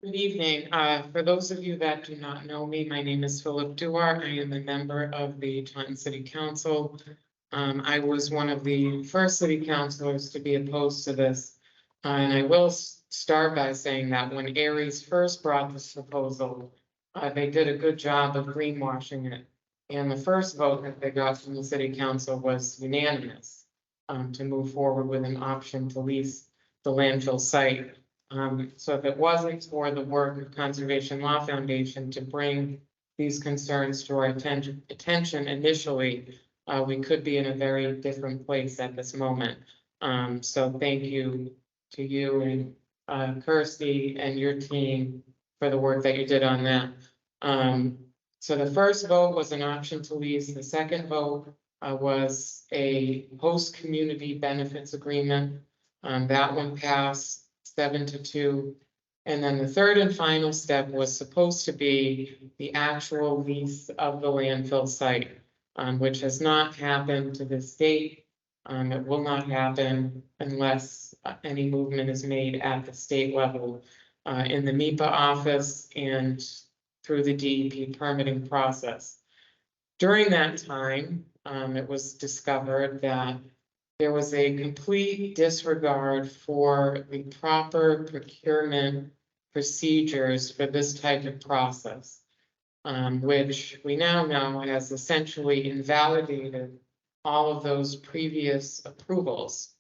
Good evening. For those of you that do not know me, my name is Philip Duarte. I am a member of the Taunton City Council. I was one of the first city councilors to be opposed to this. And I will start by saying that when Aries first brought this proposal, they did a good job of greenwashing it. And the first vote that they got from the city council was unanimous to move forward with an option to lease the landfill site. So if it wasn't for the work of Conservation Law Foundation to bring these concerns to our attention initially, we could be in a very different place at this moment. So thank you to you and Kirsty and your team for the work that you did on that. So the first vote was an option to lease. The second vote was a host community benefits agreement. That one passed 7-2. And then the third and final step was supposed to be the actual lease of the landfill site, which has not happened to this date. It will not happen unless any movement is made at the state level in the MEPA office and through the DEP permitting process. During that time, it was discovered that there was a complete disregard for the proper procurement procedures for this type of process, which we now know has essentially invalidated all of those previous approvals.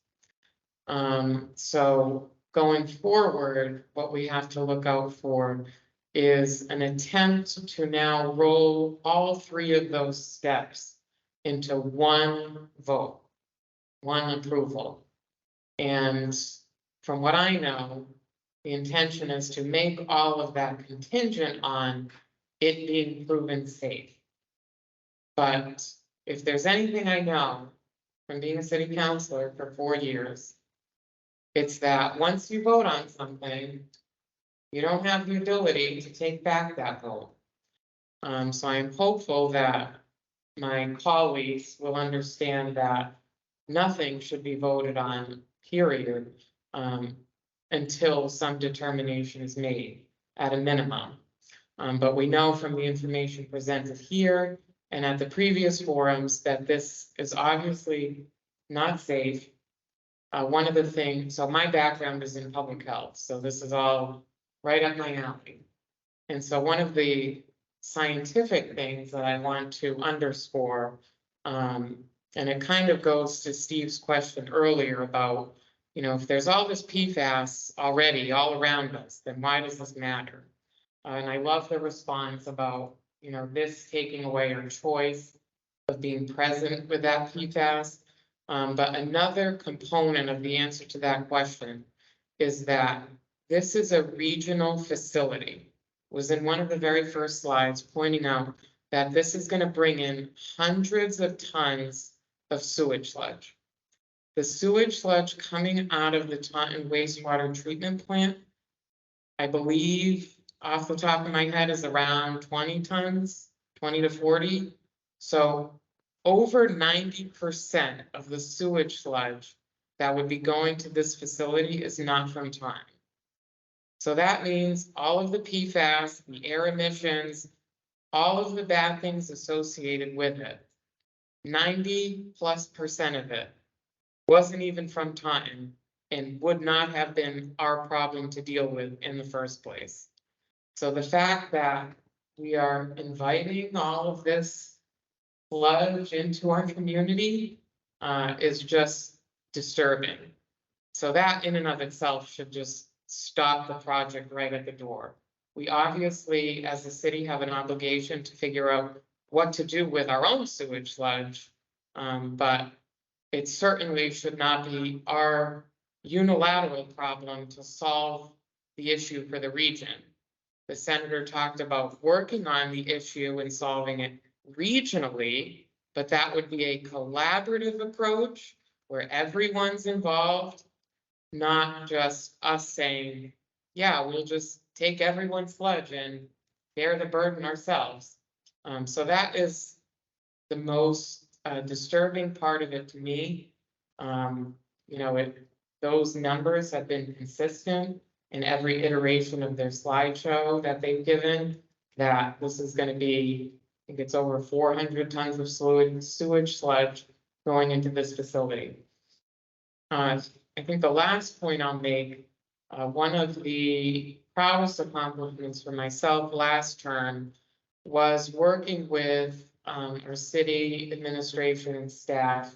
So going forward, what we have to look out for is an attempt to now roll all three of those steps into one vote, one approval. And from what I know, the intention is to make all of that contingent on it being proven safe. But if there's anything I know from being a city councilor for 4 years, it's that once you vote on something, you don't have the ability to take back that vote. So I'm hopeful that my colleagues will understand that nothing should be voted on, period, until some determination is made at a minimum. But we know from the information presented here and at the previous forums that this is obviously not safe. One of the things, so my background is in public health, so this is all right up my alley. And so one of the scientific things that I want to underscore, and it kind of goes to Steve's question earlier about, if there's all this PFAS already all around us, then why does this matter? And I love the response about, this taking away our choice of being present with that PFAS. But another component of the answer to that question is that this is a regional facility. It was in one of the very first slides pointing out that this is going to bring in hundreds of tons of sewage sludge. The sewage sludge coming out of the Taunton wastewater treatment plant, I believe off the top of my head is around 20 tons, 20 to 40. So over 90% of the sewage sludge that would be going to this facility is not from Taunton. So that means all of the PFAS, the air emissions, all of the bad things associated with it, 90+% of it wasn't even from Taunton and would not have been our problem to deal with in the first place. So the fact that we are inviting all of this sludge into our community is just disturbing. So that in and of itself should just stop the project right at the door. We obviously, as a city, have an obligation to figure out what to do with our own sewage sludge, but it certainly should not be our unilateral problem to solve the issue for the region. The senator talked about working on the issue and solving it regionally, but that would be a collaborative approach where everyone's involved, not just us saying, yeah, we'll just take everyone's sludge and bear the burden ourselves. So that is the most disturbing part of it to me. Those numbers have been consistent in every iteration of their slideshow that they've given, that this is gonna be, I think it's over 400 tons of sewage sludge going into this facility. I think the last point I'll make, one of the proudest accomplishments for myself last term was working with our city administration and staff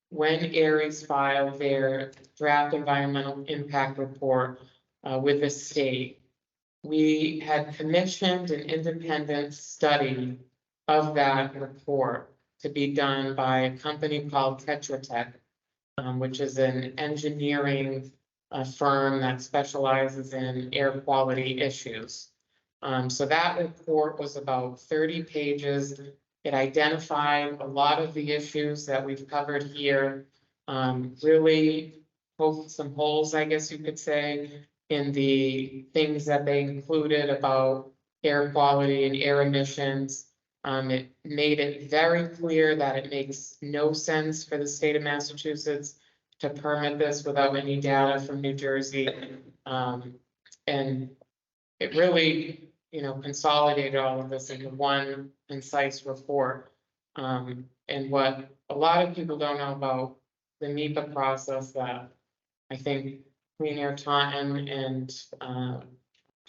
when Aries filed their draft environmental impact report with the state. We had commissioned an independent study of that report to be done by a company called Tetra Tech, which is an engineering firm that specializes in air quality issues. So that report was about 30 pages. It identified a lot of the issues that we've covered here. Really poked some holes, I guess you could say, in the things that they included about air quality and air emissions. It made it very clear that it makes no sense for the state of Massachusetts to permit this without any data from New Jersey. And it really, consolidated all of this into one concise report. And what a lot of people don't know about the MEPA process that I think Clean Air Taunton and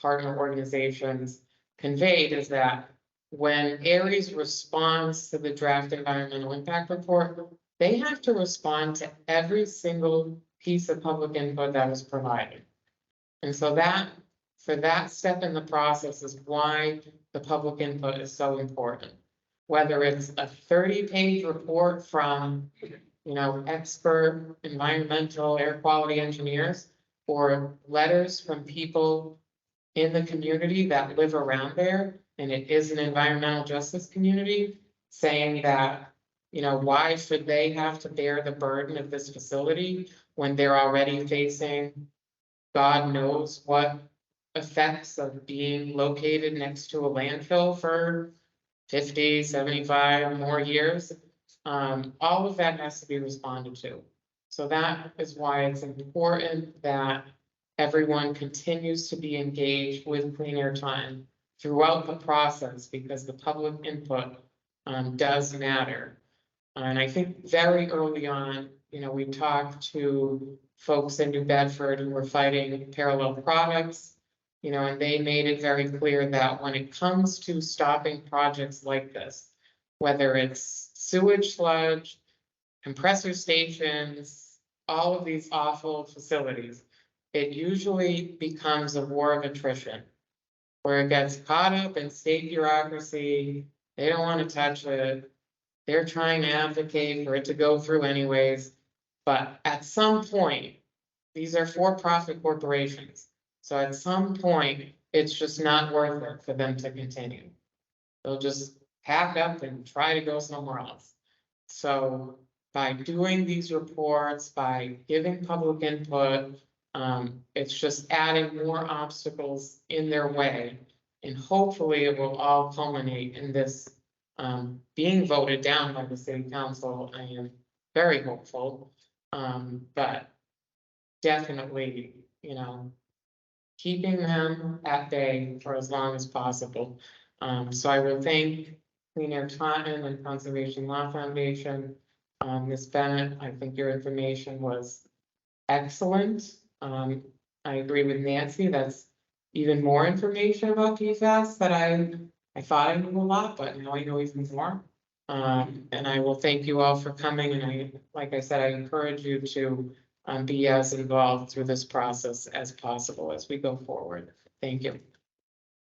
partner organizations conveyed is that when Aries responds to the draft environmental impact report, they have to respond to every single piece of public input that was provided. And so for that step in the process is why the public input is so important. Whether it's a 30-page report from, expert environmental air quality engineers, or letters from people in the community that live around there, and it is an environmental justice community, saying that, why should they have to bear the burden of this facility when they're already facing God knows what effects of being located next to a landfill for 50, 75 more years. All of that has to be responded to. So that is why it's important that everyone continues to be engaged with Clean Air Taunton throughout the process, because the public input does matter. And I think very early on, we talked to folks in New Bedford who were fighting parallel products, and they made it very clear that when it comes to stopping projects like this, whether it's sewage sludge, compressor stations, all of these awful facilities, it usually becomes a war of attrition, where it gets caught up in state bureaucracy. They don't want to touch it. They're trying to advocate for it to go through anyways. But at some point, these are for-profit corporations. So at some point, it's just not worth it for them to continue. They'll just pack up and try to go somewhere else. So by doing these reports, by giving public input, it's just adding more obstacles in their way. And hopefully it will all culminate in this being voted down by the city council. I am very hopeful, but definitely, keeping them at bay for as long as possible. So I will thank Clean Air Taunton and Conservation Law Foundation. Ms. Bennett, I think your information was excellent. I agree with Nancy, that's even more information about PFAS that I thought I knew a lot, but now I know even more. And I will thank you all for coming. And like I said, I encourage you to be as involved through this process as possible as we go forward. Thank you.